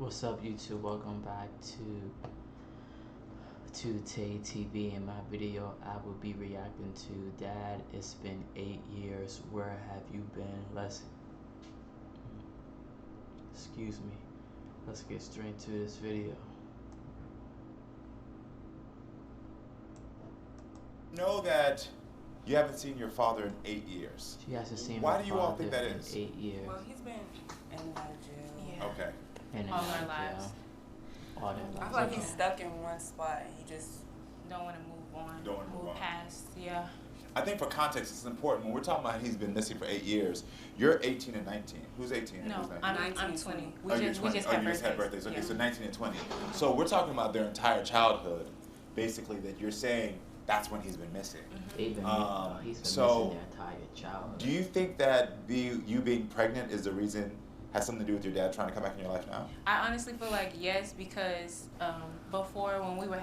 What's up, YouTube? Welcome back to Taee TV. In my video, I will be reacting to Dad. It's been 8 years. Where have you been? Excuse me. Let's get straight to this video. Know that you haven't seen your father in 8 years. She hasn't seen Why her do you all father think that in is? 8 years. Well, he's been in and out of jail. Yeah. Okay. And all our lives. All their I lives. feel like Okay. he's stuck in one spot and he just Don't want to move on. Don't wanna move on. past. Yeah. I think for context, it's important. When we're talking about he's been missing for 8 years, you're 18 and 19. Who's 18 and No, who's 19? I'm 19. 20. Oh, you're 20. We just Oh, had you just had birthdays. birthdays. Okay, Yeah. so 19 and 20. So we're talking about their entire childhood, basically, that you're saying that's when he's been missing. Even he's been so missing their entire childhood. Do you think that you being pregnant is the reason, has something to do with your dad trying to come back in your life now? I honestly feel like yes, because before when we would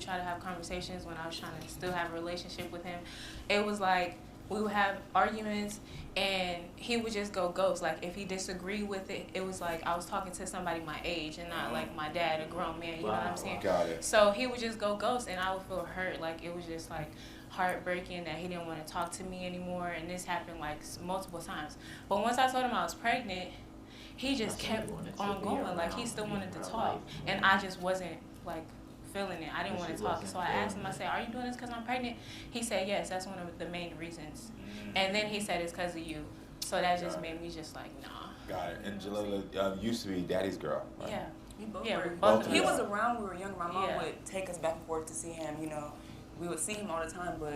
try to have conversations when I was trying to still have a relationship with him, it was like we would have arguments and he would just go ghost. Like if he disagreed with it, it was like I was talking to somebody my age and not like my dad, a grown man, you know what I'm saying? Got it. So he would just go ghost and I would feel hurt. Like it was just like heartbreaking that he didn't want to talk to me anymore, and this happened like multiple times. But once I told him I was pregnant, he just kept on going. Like he still wanted to talk, and I just wasn't like feeling it. I didn't want to talk, so I asked him. I said, "Are you doing this because I'm pregnant?" He said, "Yes, that's one of the main reasons." And then he said, "It's because of you." So that just made me just like, nah. Got it. And Jalila used to be daddy's girl, right? Yeah. we both Yeah, were. we both He were. was around when we were younger. My mom Yeah. would take us back and forth to see him. You know, we would see him all the time, but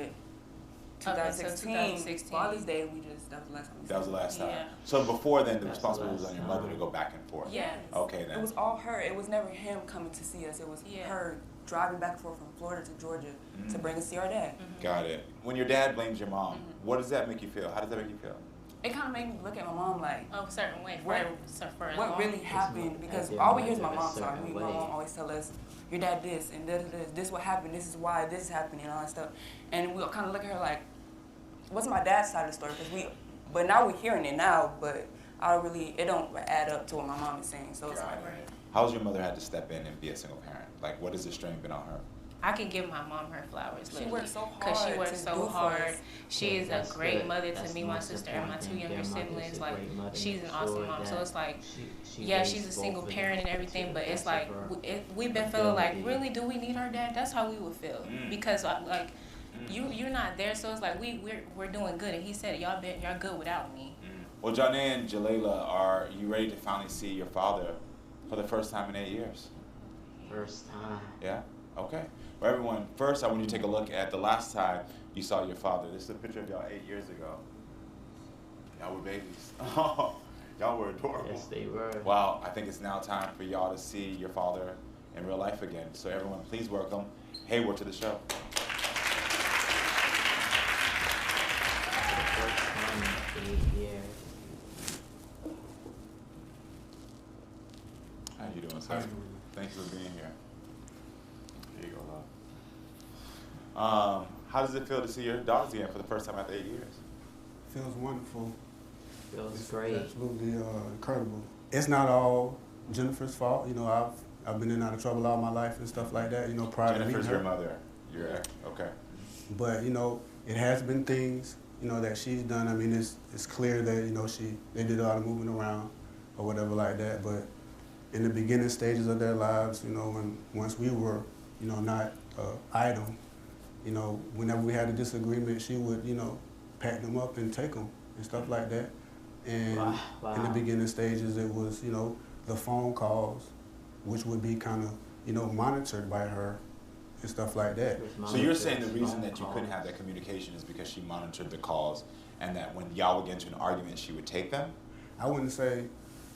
Up until 2016, Father's Day, that was the last time we That was the saw him. last time. Yeah. So before then, the That's the responsibility was on your last mother to go back and forth. Yes. Okay then. It was all her. It was never him coming to see us. It was Yeah. her driving back and forth from Florida to Georgia to bring us to see our dad. Got it. When your dad blames your mom, what does that make you feel? How does that make you feel? It kind of made me look at my mom like, A certain way for what long. really happened? Because their all we hear is mother my a mom's side. certain My way. mom always tell us, your dad this and this what happened, this is why this is happening and all that stuff. And we kind of look at her like, what's my dad's side of the story? But now we're hearing it now, but it don't add up to what my mom is saying. So it's Got like, it. How's your mother had to step in and be a single parent? Like, what has the strain been on her? I can give my mom her flowers. She works so Because she hard works to do so for hard. us. She is a That's great good. mother That's to the me, my most sister, and my important two thing. younger Their mother's siblings. a Like, great mother. she's an Make awesome sure mom. So that it's like, she yeah, raised she's a both single of them parent and to everything, the but it's best like, of her we've been feeling like, ability. really, do we need our dad? That's how we would feel. Because, like, you're not there, so it's like, we're doing good. And he said, y'all good without me. Well, Janae and Jalila, are you ready to finally see your father for the first time in 8 years? First time. Yeah? Okay. Well, everyone, first I want you to take a look at the last time you saw your father. This is a picture of y'all 8 years ago. Y'all were babies. Y'all were adorable. Yes, they were. Wow, I think it's now time for y'all to see your father in real life again. So everyone, please welcome Hayward to the show. First time in 8 years. How you doing, sir? Thanks for being here. Here you go, love. How does it feel to see your daughters again for the first time after 8 years? Feels wonderful. Feels It's great. absolutely incredible. It's not all Jennifer's fault. You know, I've been in and out of trouble all my life and stuff like that. You know, prior to Jennifer's meeting your her. mother. Okay. But you know, it has been things that she's done. I mean, it's clear that they did a lot of moving around or whatever like that. But in the beginning stages of their lives, once we were not idle, whenever we had a disagreement, she would pack them up and take them and stuff like that. And in the beginning stages, it was the phone calls, which would be kind of monitored by her and stuff like that. So you're saying the reason that you couldn't have that communication is because she monitored the calls, and that when y'all would get into an argument, she would take them? I wouldn't say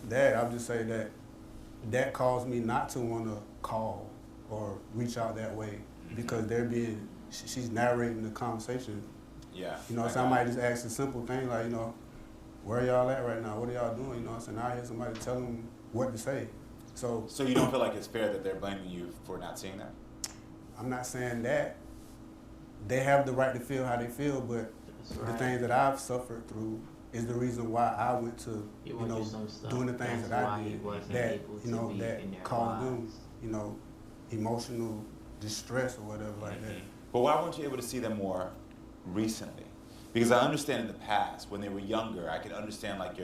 that. I would just say that caused me not to want to call or reach out that way because she's narrating the conversation. Yeah. So I might just ask a simple thing like, where y'all at right now? What are y'all doing? So now I hear somebody tell them what to say. So you don't feel like it's fair that they're blaming you for not seeing that? I'm not saying that. They have the right to feel how they feel, but That's the right. things that I've suffered through, is the reason why I went to, He you went know, through some stuff. doing the things That's that I why he did wasn't that, able you know, to be that in their caused them, lives. you know, emotional distress or whatever like that. But why weren't you able to see them more recently? Because I understand in the past, when they were younger, I can understand like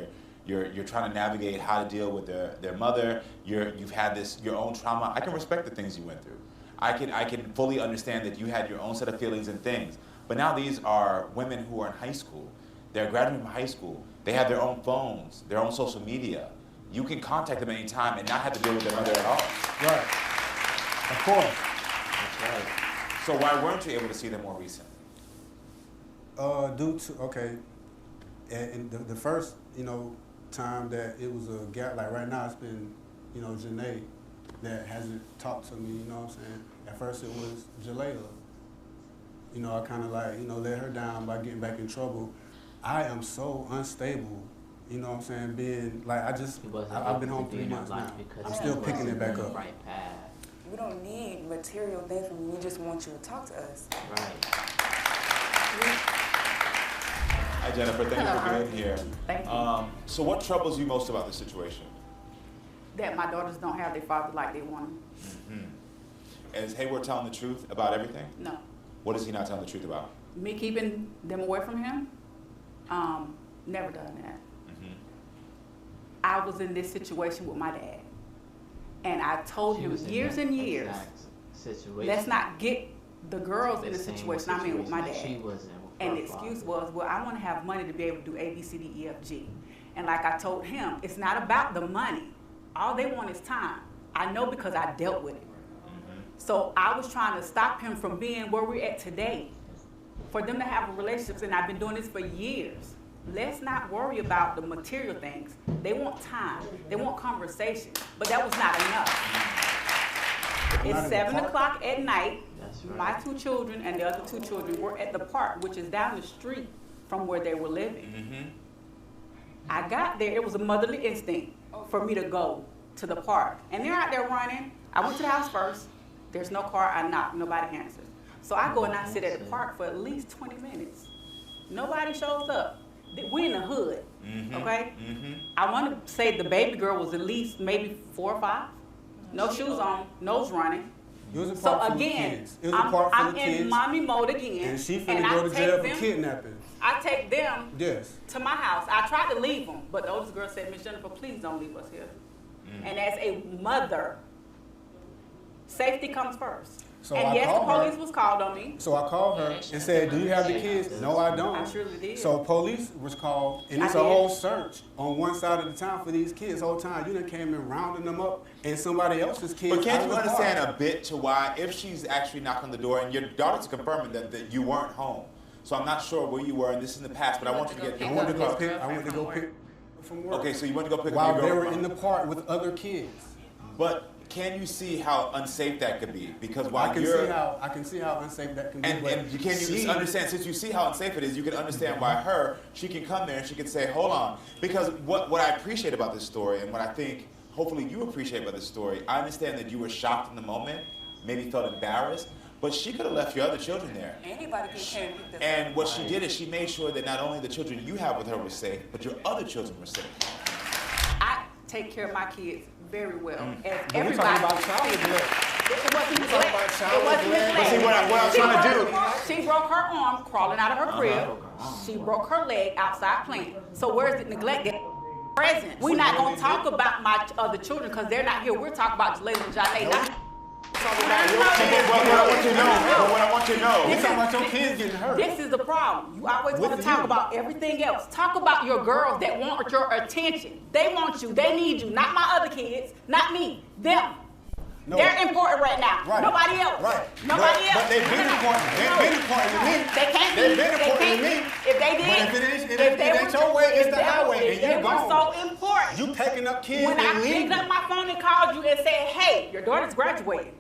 you're trying to navigate how to deal with their mother. You've had your own trauma. I can respect the things you went through. I can fully understand that you had your own set of feelings and things. But now these are women who are in high school. They're graduating from high school. They have their own phones, their own social media. You can contact them anytime and not have to deal with their mother at all. Right. Of course. That's right. So why weren't you able to see them more recently? Due to, okay, and the first, you know, time that it was a gap, like right now it's been, you know, Janae that hasn't talked to me, you know what I'm saying? At first it was Jalela. You know, I kind of like, you know, let her down by getting back in trouble. I am so unstable, you know what I'm saying? Being, like, I've been home 3 months now. I'm still picking it back up. Right path. We don't need material things from you. We just want you to talk to us. Right. Hi, Jennifer. Thank you for being here. Thank you. So what troubles you most about the situation? That my daughters don't have their father like they want them. Mm-hmm. Is Hayward telling the truth about everything? No. What is he not telling the truth about? Me keeping them away from him, never done that. Mm-hmm. I was in this situation with my dad. And I told him years and years, let's not get the girls in the situation I'm in with my dad. She was in. And the excuse was, well, I want to have money to be able to do A, B, C, D, E, F, G. And like I told him, it's not about the money. All they want is time. I know because I dealt with it. Mm-hmm. So I was trying to stop him from being where we're at today. For them to have relationships, and I've been doing this for years. Let's not worry about the material things. They want time. They want conversation. But that was not enough. It's 7 o'clock at night. Right. My 2 children and the other 2 children were at the park, which is down the street from where they were living. Mm-hmm. I got there, it was a motherly instinct for me to go to the park. And they're out there running. I went to the house first. There's no car, I knock, nobody answers. So I go and I sit at the park for at least 20 minutes. Nobody shows up. We're in the hood, okay? Mm-hmm. I want to say the baby girl was at least maybe 4 or 5. No shoes on, nose running. It was a So park full of again, kids. It was a park full I'm of in kids. mommy mode again. And she and finna go I to take jail for them- kidnapping. I take them Yes. to my house. I tried to leave them, but the oldest girl said, Miss Jennifer, please don't leave us here. And as a mother, safety comes first. So and I yes, the called her. police was called on me. So I called her and said, do you have the kids? No, I don't. I surely did. So police was called, and it's I a did. whole search on one side of the town for these kids. Whole time, you done came in rounding them up, and somebody else's kids. But can't out you of the understand park. a bit to why, if she's actually knocked on the door, and your daughter's confirming that you weren't home. So I'm not sure where you were, and this is in the past, but I want you to get. I went to go pick. I went to go pick from work. Okay, so you went to go pick up While your they were girlfriend. in the park with other kids. But can you see how unsafe that could be? Because while I can you're see how unsafe that can be. and you can you understand, since you see how unsafe it is, you can understand why she can come there and she can say, hold on. Because what I appreciate about this story, and what I think hopefully you appreciate about this story, I understand that you were shocked in the moment, maybe felt embarrassed, but she could have left your other children there. Anybody can carry this. And what she did is she made sure that not only the children you have with her were safe, but your other children were safe. I take care of my kids very well. As But we're everybody. talking about child neglect. It wasn't We're talking neglect. about child It wasn't neglect. neglect. But see, what I'm trying to do. She broke her arm crawling out of her crib. She broke her leg outside playing. So where's the neglect? That present. We're not gonna talk about my other children because they're not here. We're talking about Jaleel and Janae. Not What I want you to know. We're talking about your kids getting hurt. This is the problem. You always want to With talk you. about everything else. Talk about your girls that want your attention. They want you. They need you. Not my other kids. Not me. Them. No. They're important right now. Right. Nobody else. Right. Nobody else. But they've been important. They've been important to me. They can't be. They've been They important to can't me. be. If they did. But if it is- it ain't they were- your way, it's if the they were- highway, if and they you're were gone. so important. You packing up kids When I and leaving. picked up my phone and called you and said, hey, your daughter's graduating.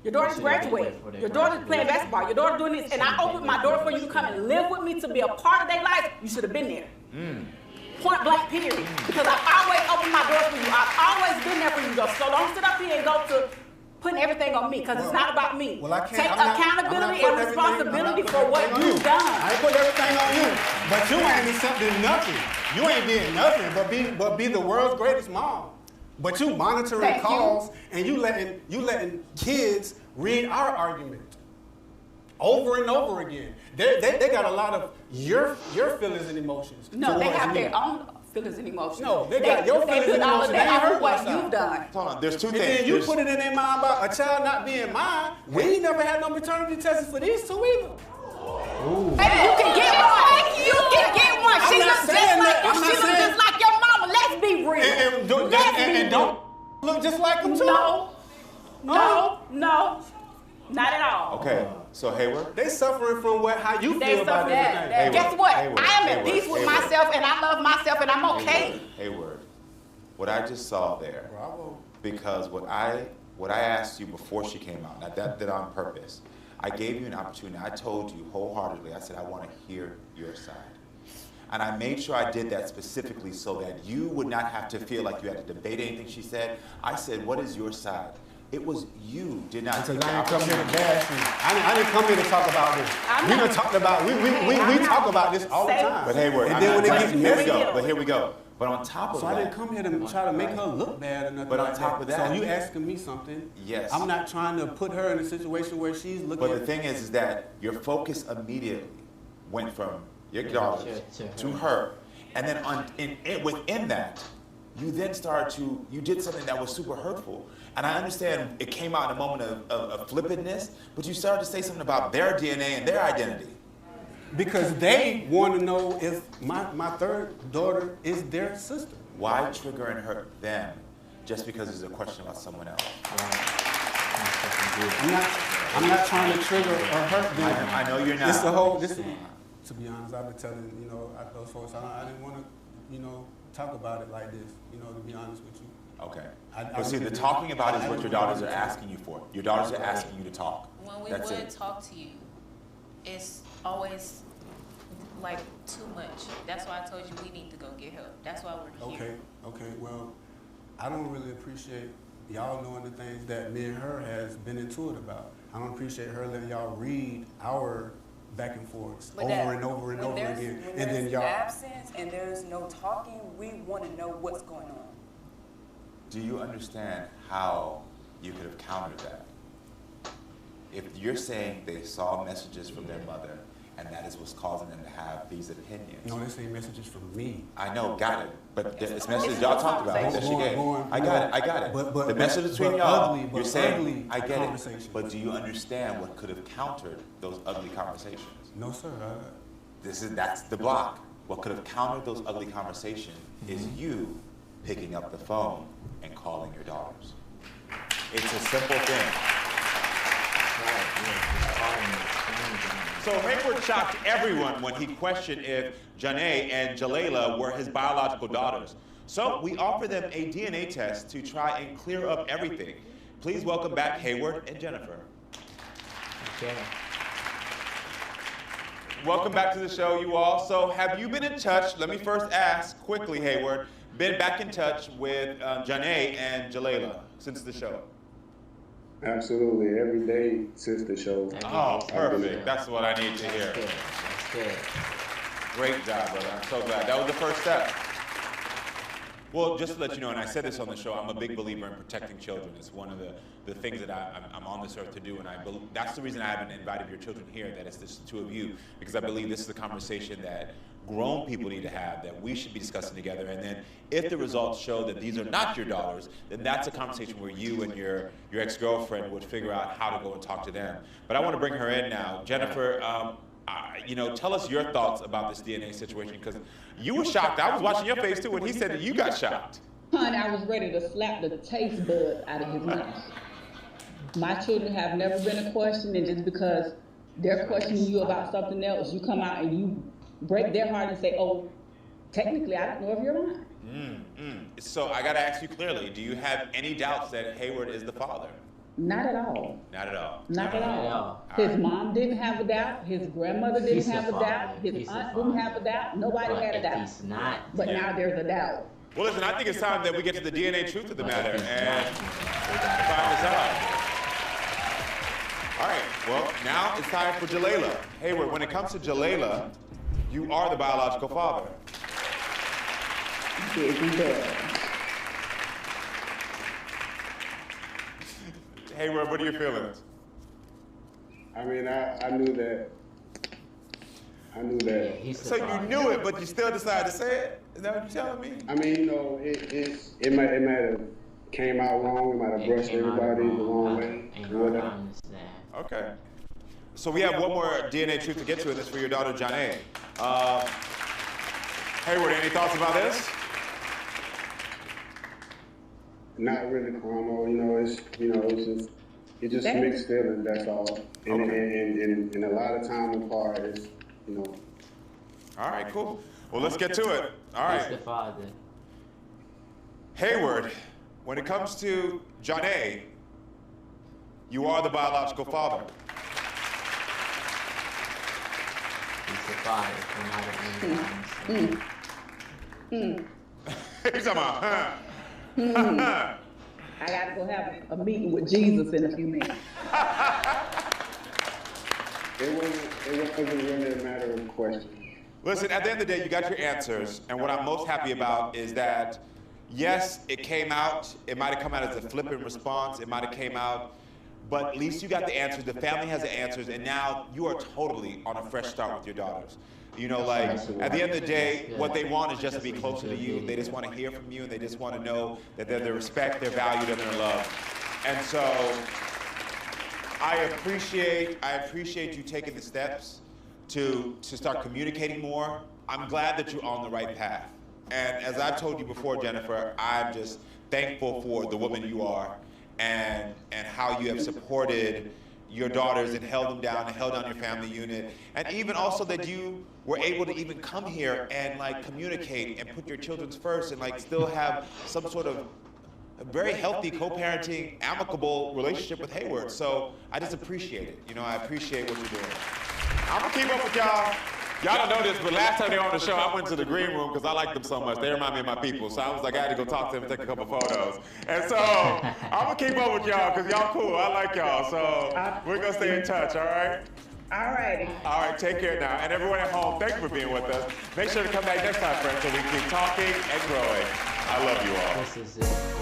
Your daughter's graduating. Your daughter's playing basketball. Your daughter's doing this. And I opened my door for you to come and live with me to be a part of their life. You should have been there. Point blank, period. Because I always open my door for you. I've always been there for you. So don't sit up here and go to putting everything on me, because it's not about me. Well, I can't. Take I'm not accountability putting and everything- I'm not responsibility putting for what everything on you've done. I ain't put everything on you, but you ain't accepted nothing. You ain't did nothing but be the world's greatest mom. But you monitoring Thank you. calls and you letting kids read our argument over and over again. They got a lot of your feelings and emotions. No, they towards have me. their own feelings and emotions. No, they got your feelings put and all of emotions. They that heard on what what's up. you've done. Hold on, there's two And things. then you There's- put it in their mind about a child not being mine. We ain't never had no maternity tests for these two either. Hey, you can get one. You can get one. She I'm not looks just saying like that. you. I'm She not looks saying- just like your mama. Let's be real. And don't look just like them too. No, not at all. Okay, so Hayward. They suffering from how you They feel about suffer everything. that. Guess what? Hayward, I am at Hayward, peace with Hayward. myself, and I love myself, and I'm okay. Hayward, what I just saw there, Bravo. because what I asked you before she came out, now that did on purpose. I gave you an opportunity. I told you wholeheartedly, I said, I want to hear your side. And I made sure I did that specifically so that you would not have to feel like you had to debate anything she said. I said, what is your side? It was you did not Because take the I ain't come here to opportunity. bash you. I didn't come here to talk about this. I'm We not- done talked about we talk about this all the time. But Hayward, and I'm then when not- it gets here we messy, go. But here we go. But on top of so I that, didn't come here to try to make her look bad or nothing. But on like top of that- so you asking me something? Yes. I'm not trying to put her in a situation where she's looking. but the thing is that your focus immediately went from your daughters to her, and then within that, you then you did something that was super hurtful. And I understand it came out in a moment of flippantness, but you started to say something about their DNA and their identity. Because they want to know if my third daughter is their sister. Why trigger and hurt them just because there's a question about someone else? I'm not trying to trigger or hurt them. I know you're not. To be honest, I've been telling those folks I didn't want to talk about it like this. To be honest with you. Okay. I But see, the talking about is what your daughters are asking you for. Your daughters are asking you to talk. When we That's would it. talk to you, it's always like too much. That's why I told you we need to go get help. That's why we're here. Okay. Well, I don't really appreciate y'all knowing the things that me and her has been into it about. I don't appreciate her letting y'all read our back and forths But over that- and over and when over there's- again. When And then there's y'all. absence and there's no talking, we want to know what's going on. Do you understand how you could have countered that? If you're saying they saw messages from their mother and that is what's causing them to have these opinions. No, this ain't messages from me. I know, got it. But it's messages y'all talked about that she gave. I got it. But The message between but y'all, ugly- you're but saying, ugly I get it. conversations. But do you understand what could have countered those ugly conversations? No, sir. That's the block. What could have countered those ugly conversations is you picking up the phone and calling your daughters. It's a simple thing. So Hayward shocked everyone when he questioned if Janae and Jalela were his biological daughters. So we offer them a DNA test to try and clear up everything. Please welcome back Hayward and Jennifer. Okay. Welcome back to the show, you all. So have you been in touch? Let me first ask quickly, Hayward. Been back in touch with Janae and Jalela since the show? Absolutely, every day since the show. Oh, perfect. That's what I need to hear. That's good. That's good. Great job, brother. I'm so glad. That was the first step. Well, just to let you know, and I said this on the show, I'm a big believer in protecting children. It's one of the things that I'm on this earth to do, and that's the reason I haven't invited your children here, that it's just the two of you, because I believe this is the conversation that grown people need to have, that we should be discussing together. And then if the results show that these are not your daughters, then that's a conversation where you and your ex-girlfriend would figure out how to go and talk to them. But I want to bring her in now. Jennifer, tell us your thoughts about this DNA situation, because you were shocked. I was watching your face too when he said that you got shocked. Honey, I was ready to slap the taste bud out of his mouth. My children have never been a question, and just because they're questioning you about something else, you come out and you break their heart and say, oh, technically, I don't know if you're mine. So I got to ask you clearly, do you have any doubts that Hayward is the father? Not at all. Not at all. Not at Not at all. all. His mom didn't have a doubt. His grandmother didn't He's the have a father. doubt. He's His the aunt father. didn't have a doubt. Nobody But had a if doubt. he's not, But now there's a doubt. Well, listen, I think it's time that we get to the DNA truth of the matter and They gotta find this out. All right, well, now it's time for Jalela. Hayward, when it comes to Jalela, you are the biological father. Hayward, what are your feelings? I mean, I knew that. I knew that. So you knew it, but you still decided to say it? Is that what you're telling me? I mean, you know, it might have came out wrong. It might have brushed everybody the wrong way. Whatever. Okay. So we have one more DNA truth to get to, and this for your daughter, Taee. Hayward, any thoughts about this? Not really, Kwame. It's just mixed feelings. That's all. And a lot of time apart is, All right, cool. Well, let's get to it. All right. He's the father. Hayward, when it comes to Taee, you are the biological father. He's the father. We're not an He's talking about, I gotta go have a meeting with Jesus in a few minutes. It wasn't really a matter of question. Listen, at the end of the day, you got your answers, and what I'm most happy about is that, yes, it came out. It might have come out as a flippant response. It might have came out, but at least you got the answers. The family has the answers, and now you are totally on a fresh start with your daughters. At the end of the day, what they want is just to be closer to you. They just want to hear from you, and they just want to know that they're respected, they're valued, and they're loved. And so I appreciate you taking the steps to start communicating more. I'm glad that you're on the right path. And as I've told you before, Jennifer, I'm just thankful for the woman you are and how you have supported your daughters and held them down and held down your family unit. And even also that you were able to even come here and communicate and put your children first and still have some sort of a very healthy co-parenting, amicable relationship with Hayward. So I just appreciate it. I appreciate what you're doing. I'm gonna keep up with y'all. Y'all don't know this, but last time they were on the show, I went to the green room because I like them so much. They remind me of my people. So I was like, I had to go talk to them and take a couple photos. And so I'm gonna keep up with y'all because y'all cool. I like y'all. So we're gonna stay in touch, all right? All righty. All right, take care now. And everyone at home, thank you for being with us. Make sure to come back next time, friends, so we can keep talking and growing. I love you all. This is it.